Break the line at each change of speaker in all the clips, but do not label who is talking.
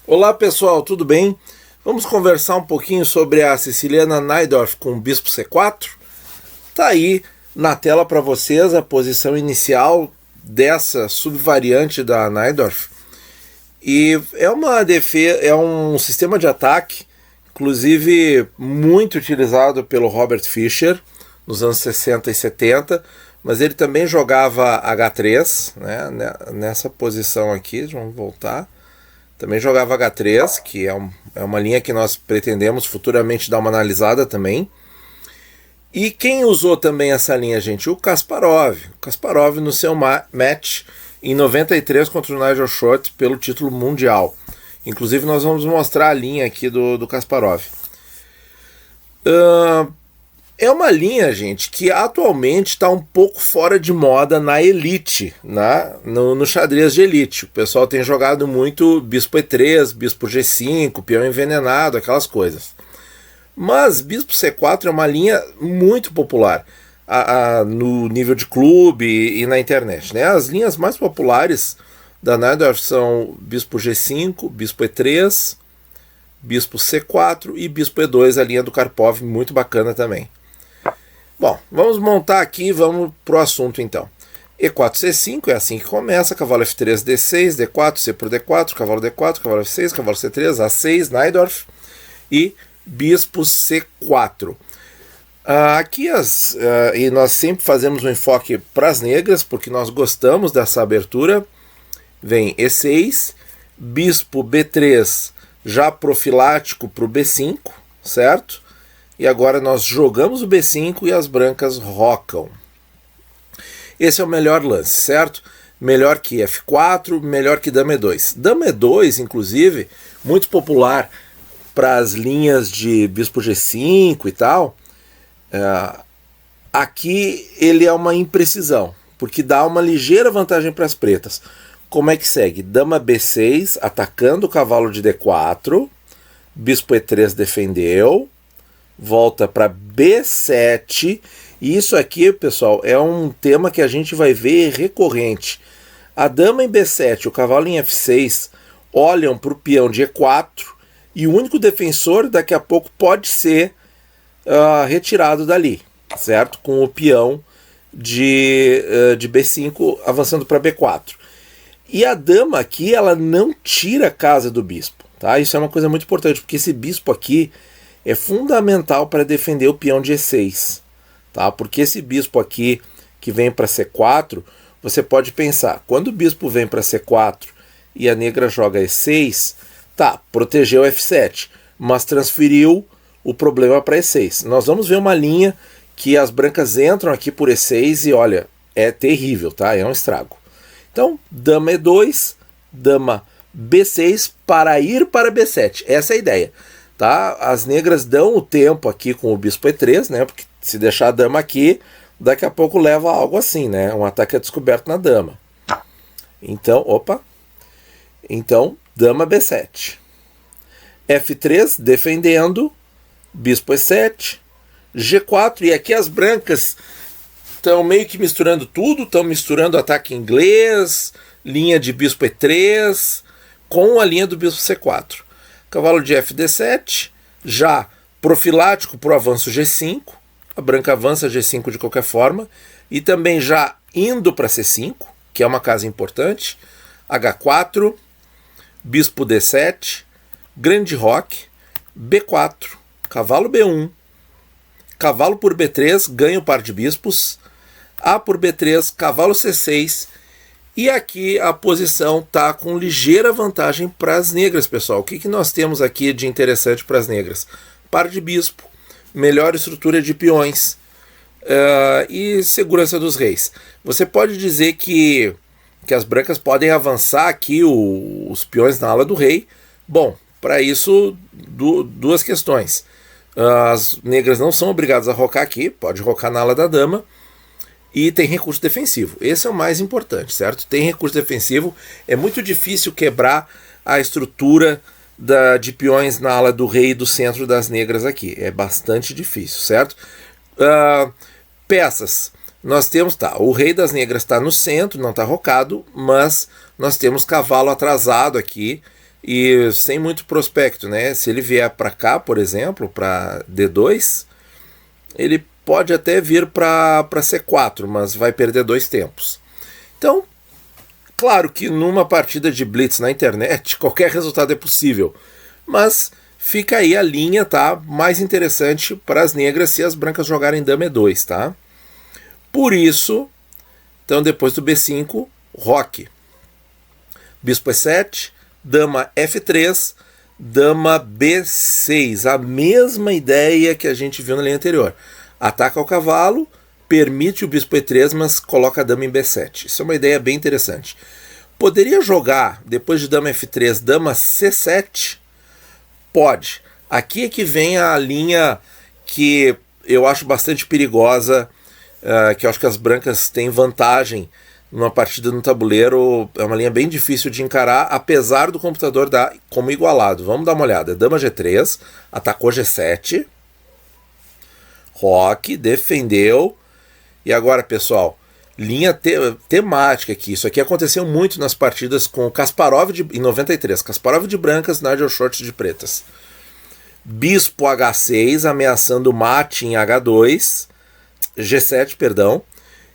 Olá pessoal, tudo bem? Vamos conversar um pouquinho sobre a siciliana Najdorf com o bispo C4? Tá aí na tela para vocês a posição inicial dessa subvariante da Najdorf. E é um sistema de ataque, inclusive muito utilizado pelo Robert Fischer nos anos 60 e 70, mas ele também jogava H3, né, nessa posição aqui, vamos voltar. Também jogava H3, que é uma linha que nós pretendemos futuramente dar uma analisada também. E quem usou também essa linha, gente? O Kasparov. O Kasparov no seu match em 93 contra o Nigel Short pelo título mundial. Inclusive nós vamos mostrar a linha aqui do Kasparov. É uma linha, gente, que atualmente está um pouco fora de moda na elite, no xadrez de elite. O pessoal tem jogado muito bispo E3, bispo G5, peão envenenado, aquelas coisas. Mas bispo C4 é uma linha muito popular no nível de clube e na internet, né? As linhas mais populares da Najdorf são bispo G5, bispo E3, bispo C4 e bispo E2, a linha do Karpov, muito bacana também. Bom, vamos montar aqui, vamos pro assunto então. E4, C5, é assim que começa, cavalo F3, D6, D4, C por D4, cavalo D4, cavalo F6, cavalo C3, A6, Najdorf e bispo C4. E nós sempre fazemos um enfoque para as negras, porque nós gostamos dessa abertura. Vem E6, bispo B3 já profilático para o B5, certo? E agora nós jogamos o B5 e as brancas rocam. Esse é o melhor lance, certo? Melhor que F4, melhor que Dama E2. Dama E2, inclusive, muito popular para as linhas de bispo G5 e tal. Aqui ele é uma imprecisão, porque dá uma ligeira vantagem para as pretas. Como é que segue? Dama B6, atacando o cavalo de D4. Bispo E3 defendeu. Volta para B7, e isso aqui, pessoal, é um tema que a gente vai ver recorrente. A dama em B7 e o cavalo em F6 olham para o peão de E4, e o único defensor daqui a pouco pode ser retirado dali, certo? Com o peão de B5 avançando para B4. E a dama aqui, ela não tira a casa do bispo, tá? Isso é uma coisa muito importante, porque esse bispo aqui é fundamental para defender o peão de E6, tá? Porque esse bispo aqui que vem para C4, você pode pensar, quando o bispo vem para C4 e a negra joga E6, tá, protegeu F7, mas transferiu o problema para E6. Nós vamos ver uma linha que as brancas entram aqui por E6 e olha, é terrível, tá? É um estrago. Então, dama E2, dama B6 para ir para B7. Essa é a ideia. Tá? As negras dão o tempo aqui com o bispo E3, né? Porque se deixar a dama aqui, daqui a pouco leva a algo assim, né? Um ataque a descoberto na dama. Então, Então, dama B7. F3, defendendo. Bispo E7. G4. E aqui as brancas estão meio que misturando tudo. Estão misturando ataque inglês, linha de bispo E3, com a linha do bispo C4. Cavalo de FD7, já profilático para o avanço G5, a branca avança G5 de qualquer forma, e também já indo para C5, que é uma casa importante, H4, bispo D7, grande roque, B4, cavalo B1, cavalo por B3, ganha o par de bispos, A por B3, cavalo C6, e aqui a posição está com ligeira vantagem para as negras, pessoal. O que nós temos aqui de interessante para as negras? Par de bispo, melhor estrutura de peões e segurança dos reis. Você pode dizer que as brancas podem avançar aqui os peões na ala do rei. Bom, para isso, duas questões. As negras não são obrigadas a rocar aqui, pode rocar na ala da dama. E tem recurso defensivo. Esse é o mais importante, certo? Tem recurso defensivo. É muito difícil quebrar a estrutura de peões na ala do rei e do centro das negras aqui. É bastante difícil, certo? Peças. Nós temos, o rei das negras está no centro, não está rocado, mas nós temos cavalo atrasado aqui, e sem muito prospecto, né? Se ele vier para cá, por exemplo, para D2, ele pode até vir para C4, mas vai perder 2 tempos. Então, claro que numa partida de blitz na internet, qualquer resultado é possível, mas fica aí a linha, tá? Mais interessante para as negras se as brancas jogarem dama E2, tá? Por isso, então depois do B5, roque. Bispo E7, dama F3, dama B6. A mesma ideia que a gente viu na linha anterior. Ataca o cavalo, permite o bispo E3, mas coloca a dama em B7. Isso é uma ideia bem interessante. Poderia jogar, depois de dama F3, dama C7? Pode. Aqui é que vem a linha que eu acho bastante perigosa, que eu acho que as brancas têm vantagem numa partida no tabuleiro. É uma linha bem difícil de encarar, apesar do computador dar como igualado. Vamos dar uma olhada. Dama G3, atacou G7, roque, defendeu. E agora, pessoal, linha temática aqui. Isso aqui aconteceu muito nas partidas com Kasparov em 93. Kasparov de brancas, Nigel Short de pretas. Bispo H6, ameaçando mate em H2. G7, perdão.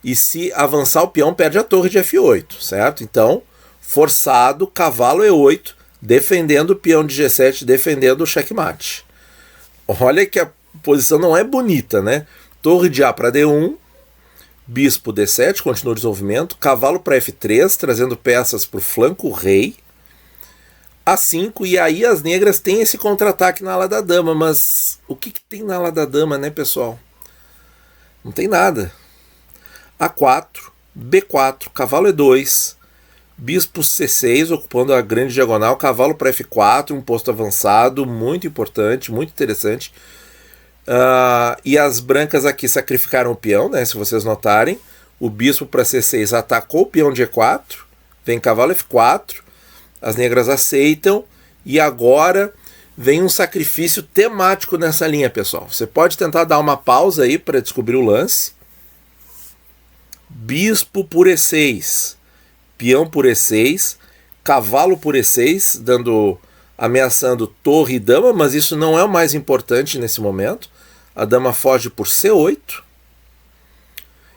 E se avançar o peão, perde a torre de F8, certo? Então, forçado, cavalo E8, defendendo o peão de G7, defendendo o checkmate. Olha que a posição não é bonita, né? Torre de A para D1, bispo D7, continua o desenvolvimento, cavalo para F3, trazendo peças para o flanco, rei, A5, e aí as negras têm esse contra-ataque na ala da dama, mas o que tem na ala da dama, né, pessoal? Não tem nada. A4, B4, cavalo E2, bispo C6, ocupando a grande diagonal, cavalo para F4, um posto avançado, muito importante, muito interessante. E as brancas aqui sacrificaram o peão, né, se vocês notarem. O bispo para C6 atacou o peão de E4, vem cavalo F4, as negras aceitam, e agora vem um sacrifício temático nessa linha, pessoal. Você pode tentar dar uma pausa aí para descobrir o lance. Bispo por E6, peão por E6, cavalo por E6, ameaçando torre e dama, mas isso não é o mais importante nesse momento. A dama foge por C8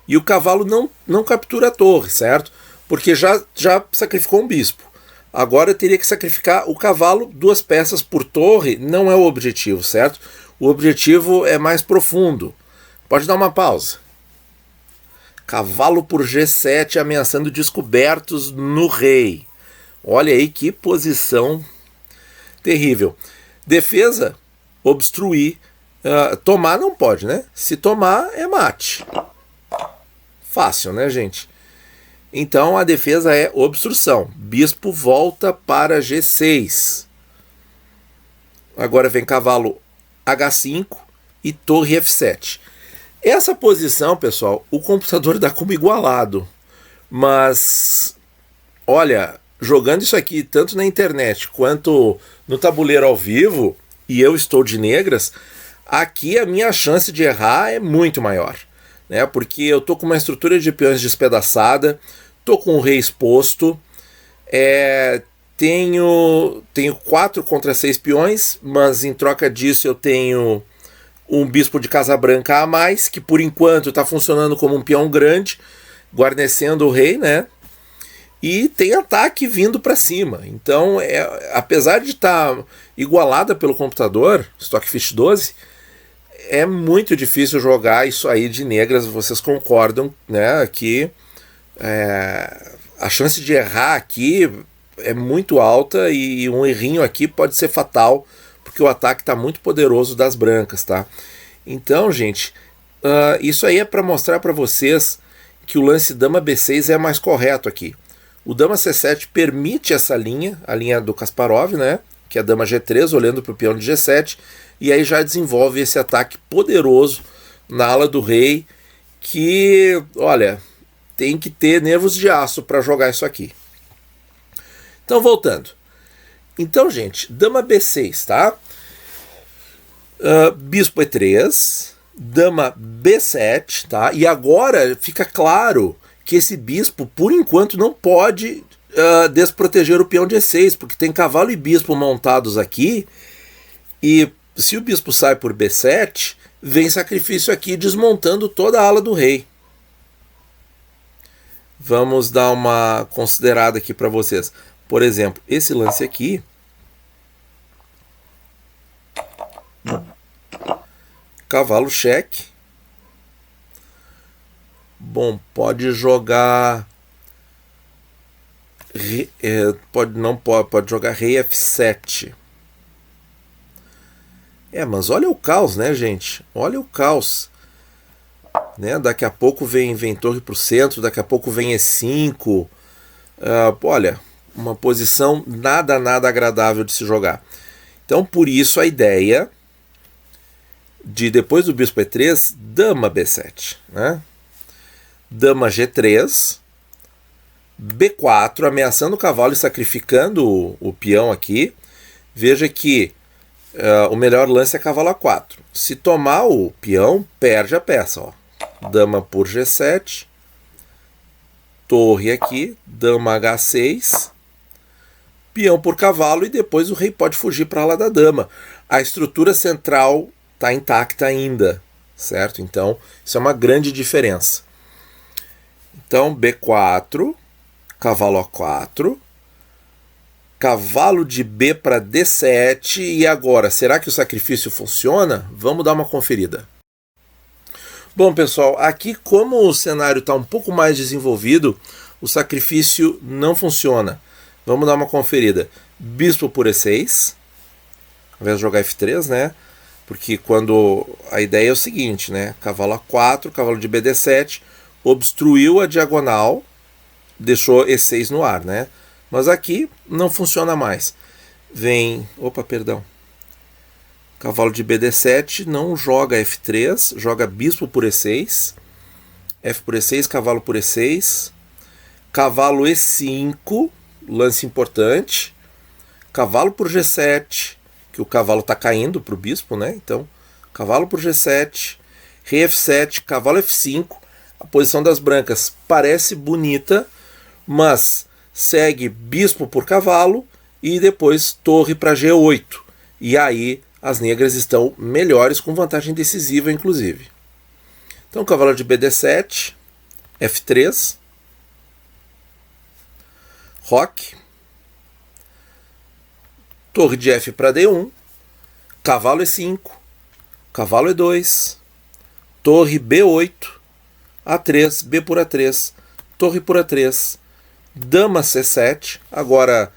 e o cavalo não captura a torre, certo? Porque já sacrificou um bispo. Agora teria que sacrificar o cavalo, 2 peças por torre, não é o objetivo, certo? O objetivo é mais profundo. Pode dar uma pausa. Cavalo por G7, ameaçando descobertos no rei. Olha aí que posição terrível. Defesa, obstruir. Tomar não pode, né? Se tomar, é mate. Fácil, né, gente? Então a defesa é obstrução. Bispo volta para G6. Agora vem cavalo H5 e torre F7. Essa posição, pessoal, o computador dá como igualado. Mas, olha, jogando isso aqui tanto na internet quanto no tabuleiro ao vivo, e eu estou de negras, aqui a minha chance de errar é muito maior, né? Porque eu tô com uma estrutura de peões despedaçada, tô com o rei exposto, tenho 4 contra 6 peões, mas em troca disso eu tenho um bispo de casa branca a mais, que por enquanto está funcionando como um peão grande, guarnecendo o rei, né? E tem ataque vindo para cima. Então, apesar de estar igualada pelo computador, Stockfish 12, é muito difícil jogar isso aí de negras. Vocês concordam, né? Que a chance de errar aqui é muito alta e um errinho aqui pode ser fatal, porque o ataque está muito poderoso das brancas, tá? Então, gente, isso aí é para mostrar para vocês que o lance dama B6 é mais correto aqui. O dama C7 permite essa linha, a linha do Kasparov, né? Que é a dama G3, olhando para o peão de G7, e aí já desenvolve esse ataque poderoso na ala do rei, que, olha, tem que ter nervos de aço para jogar isso aqui. Então, voltando. Então, gente, dama B6, tá? Bispo E3, dama B7, tá? E agora fica claro que esse bispo, por enquanto, não pode desproteger o peão de E6, porque tem cavalo e bispo montados aqui, e se o bispo sai por B7, vem sacrifício aqui desmontando toda a ala do rei. Vamos dar uma considerada aqui para vocês. Por exemplo, esse lance aqui, cavalo cheque. Bom, pode jogar pode jogar rei F7. Mas olha o caos, né, gente? Olha o caos, né? Daqui a pouco vem torre para o centro, daqui a pouco vem E5. Olha, uma posição nada agradável de se jogar. Então, por isso a ideia de, depois do bispo E3, dama B7, né? Dama G3, B4, ameaçando o cavalo e sacrificando o peão aqui. Veja que o melhor lance é cavalo A4. Se tomar o peão, perde a peça. Ó. Dama por G7, torre aqui, dama H6, peão por cavalo, e depois o rei pode fugir para lá da dama. A estrutura central está intacta ainda, certo? Então, isso é uma grande diferença. Então, B4, cavalo A4, cavalo de B para D7, e agora, será que o sacrifício funciona? Vamos dar uma conferida. Bom, pessoal, aqui como o cenário está um pouco mais desenvolvido, o sacrifício não funciona. Vamos dar uma conferida. Bispo por E6, ao invés de jogar F3, né? Porque quando a ideia é o seguinte, né? Cavalo A4, cavalo de B D7, obstruiu a diagonal, deixou E6 no ar, né? Mas aqui não funciona mais. Vem, cavalo de BD7 não joga F3, joga bispo por E6, F por E6, cavalo por E6, cavalo E5, lance importante, cavalo por G7, que o cavalo está caindo para o bispo, né? Então, cavalo por G7, rei F7, cavalo F5. A posição das brancas parece bonita, mas segue bispo por cavalo e depois torre para G8. E aí as negras estão melhores, com vantagem decisiva, inclusive. Então, cavalo de BD7, F3, roque, torre de F para D1, cavalo E5, cavalo E2, torre B8, A3, B por A3, torre por A3, dama C7, agora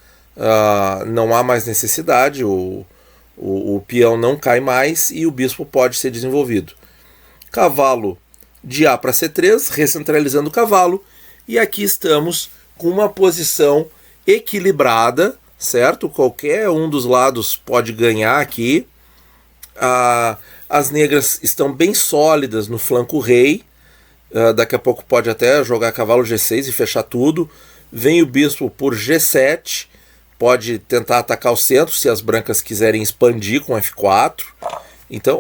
não há mais necessidade, o peão não cai mais e o bispo pode ser desenvolvido. Cavalo de A para C3, recentralizando o cavalo, e aqui estamos com uma posição equilibrada, certo? Qualquer um dos lados pode ganhar aqui. As negras estão bem sólidas no flanco rei, daqui a pouco pode até jogar cavalo G6 e fechar tudo. Vem o bispo por G7, pode tentar atacar o centro se as brancas quiserem expandir com F4. Então,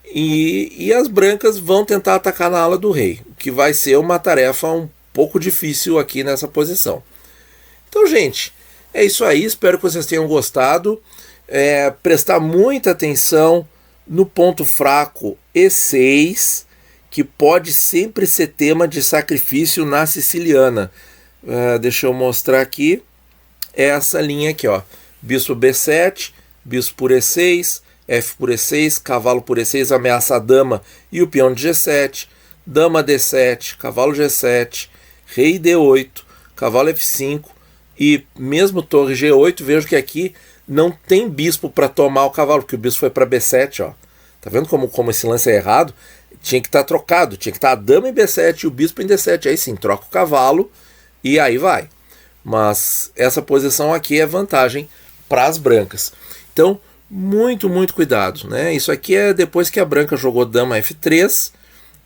E as brancas vão tentar atacar na ala do rei, o que vai ser uma tarefa um pouco difícil aqui nessa posição. Então, gente, é isso aí. Espero que vocês tenham gostado. Prestar muita atenção no ponto fraco E6, que pode sempre ser tema de sacrifício na siciliana. Deixa eu mostrar aqui essa linha aqui, ó. Bispo B7, bispo por E6, F por E6, cavalo por E6, ameaça a dama e o peão de G7, dama D7, cavalo G7, rei D8, cavalo F5 e mesmo torre G8. Vejo que aqui não tem bispo para tomar o cavalo, porque o bispo foi para B7, ó. Tá vendo como esse lance é errado? Tinha que estar trocado, tinha que estar a dama em B7 e o bispo em D7. Aí sim, troca o cavalo e aí vai. Mas essa posição aqui é vantagem para as brancas. Então, muito cuidado, né? Isso aqui é depois que a branca jogou dama F3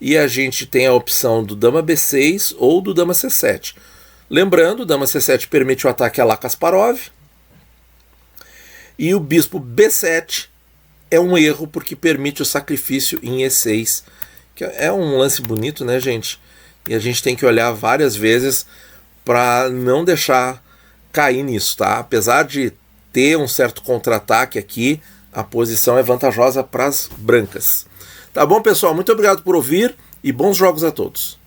e a gente tem a opção do dama B6 ou do dama C7. Lembrando, dama C7 permite o ataque a la Kasparov e o bispo B7 é um erro porque permite o sacrifício em E6, que é um lance bonito, né, gente? E a gente tem que olhar várias vezes para não deixar cair nisso, tá? Apesar de ter um certo contra-ataque aqui, a posição é vantajosa para as brancas. Tá bom, pessoal? Muito obrigado por ouvir e bons jogos a todos.